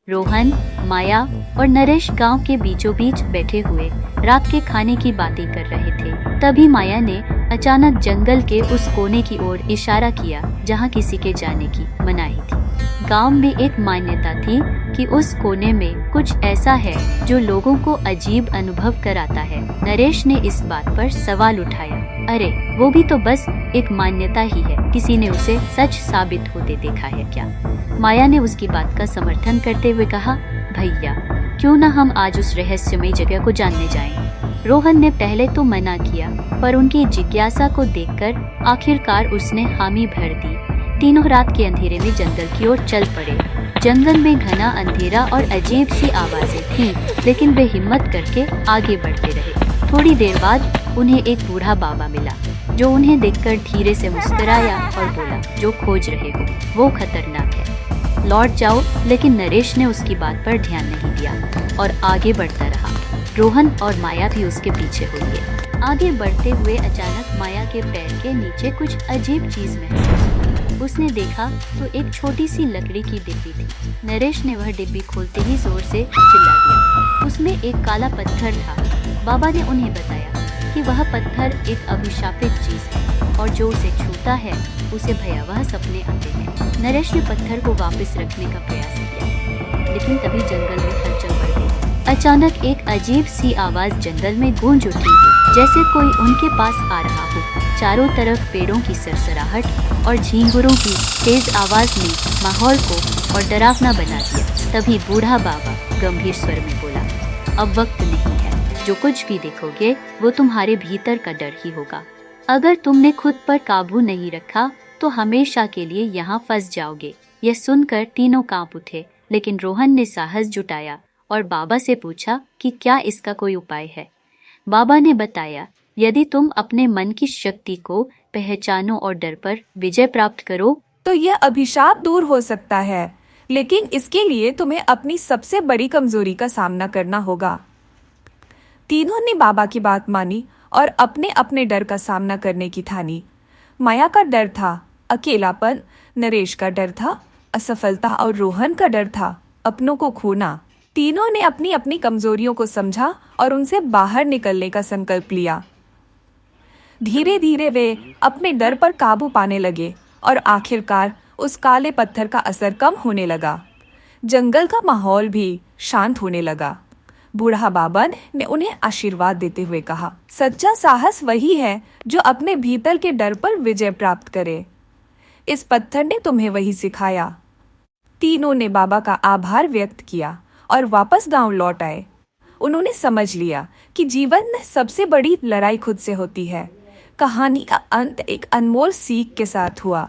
रोहन, माया और नरेश गांव के बीचों बीच बैठे हुए रात के खाने की बातें कर रहे थे। तभी माया ने अचानक जंगल के उस कोने की ओर इशारा किया जहां किसी के जाने की मनाही थी। गांव में एक मान्यता थी कि उस कोने में कुछ ऐसा है जो लोगों को अजीब अनुभव कराता है। नरेश ने इस बात पर सवाल उठाया, अरे वो भी तो बस एक मान्यता ही है, किसी ने उसे सच साबित होते देखा है क्या? माया ने उसकी बात का समर्थन करते हुए कहा, भैया क्यों न हम आज उस रहस्यमयी जगह को जानने जाएं। रोहन ने पहले तो मना किया, पर उनकी जिज्ञासा को देखकर आखिरकार उसने हामी भर दी। तीनों रात के अंधेरे में जंगल की ओर चल पड़े। जंगल में घना अंधेरा और अजीब सी आवाजें थीं, लेकिन वे हिम्मत करके आगे बढ़ते रहे। थोड़ी देर बाद उन्हें एक बूढ़ा बाबा मिला, जो उन्हें देखकर धीरे से मुस्कुराया और बोला, जो खोज रहे हो वो खतरनाक है, लौट जाओ। लेकिन नरेश ने उसकी बात पर ध्यान नहीं दिया और आगे बढ़ता रहा। रोहन और माया भी उसके पीछे हो गए। आगे बढ़ते हुए अचानक माया के पैर के नीचे कुछ अजीब चीज महसूस हुई। उसने देखा तो एक छोटी सी लकड़ी की डिब्बी थी। नरेश ने वह डिब्बी खोलते ही जोर से चिल्ला दिया। उसमें एक काला पत्थर था। बाबा ने उन्हें बताया कि वह पत्थर एक अभिशापित चीज है और जो उसे छूता है उसे भयावह सपने आते हैं। नरेश ने पत्थर को वापस रखने का प्रयास किया, लेकिन तभी जंगल में हलचल बढ़ गई। अचानक एक अजीब सी आवाज जंगल में गूंज उठी, जैसे कोई उनके पास आ रहा हो। चारों तरफ पेड़ों की सरसराहट और झींगुरों की तेज आवाज ने माहौल को और डरावना बना दिया। तभी बूढ़ा बाबा गंभीर स्वर में बोला, अब वक्त नहीं है, जो कुछ भी देखोगे वो तुम्हारे भीतर का डर ही होगा। अगर तुमने खुद पर काबू नहीं रखा तो हमेशा के लिए यहाँ फंस जाओगे। यह सुनकर तीनों कांप उठे, लेकिन रोहन ने साहस जुटाया और बाबा से पूछा कि क्या इसका कोई उपाय है। बाबा ने बताया, यदि तुम अपने मन की शक्ति को पहचानो और डर पर विजय प्राप्त करो तो यह अभिशाप दूर हो सकता है, लेकिन इसके लिए तुम्हें अपनी सबसे बड़ी कमजोरी का सामना करना होगा। तीनों ने बाबा की बात मानी और अपने अपने डर का सामना करने की ठानी। माया का डर था अकेलापन, नरेश का डर था असफलता और रोहन का डर था अपनों को खोना। तीनों ने अपनी अपनी कमजोरियों को समझा और उनसे बाहर निकलने का संकल्प लिया। धीरे धीरे वे अपने डर पर काबू पाने लगे और आखिरकार उस काले पत्थर का असर कम होने लगा। जंगल का माहौल भी शांत होने लगा। बूढ़ा बाबा ने उन्हें आशीर्वाद देते हुए कहा, सच्चा साहस वही है जो अपने भीतर के डर पर विजय प्राप्त करे। इस पत्थर ने तुम्हें वही सिखाया। तीनों ने बाबा का आभार व्यक्त किया और वापस गांव लौट आए। उन्होंने समझ लिया कि जीवन में सबसे बड़ी लड़ाई खुद से होती है। कहानी का अंत एक अनमोल सीख के साथ हुआ।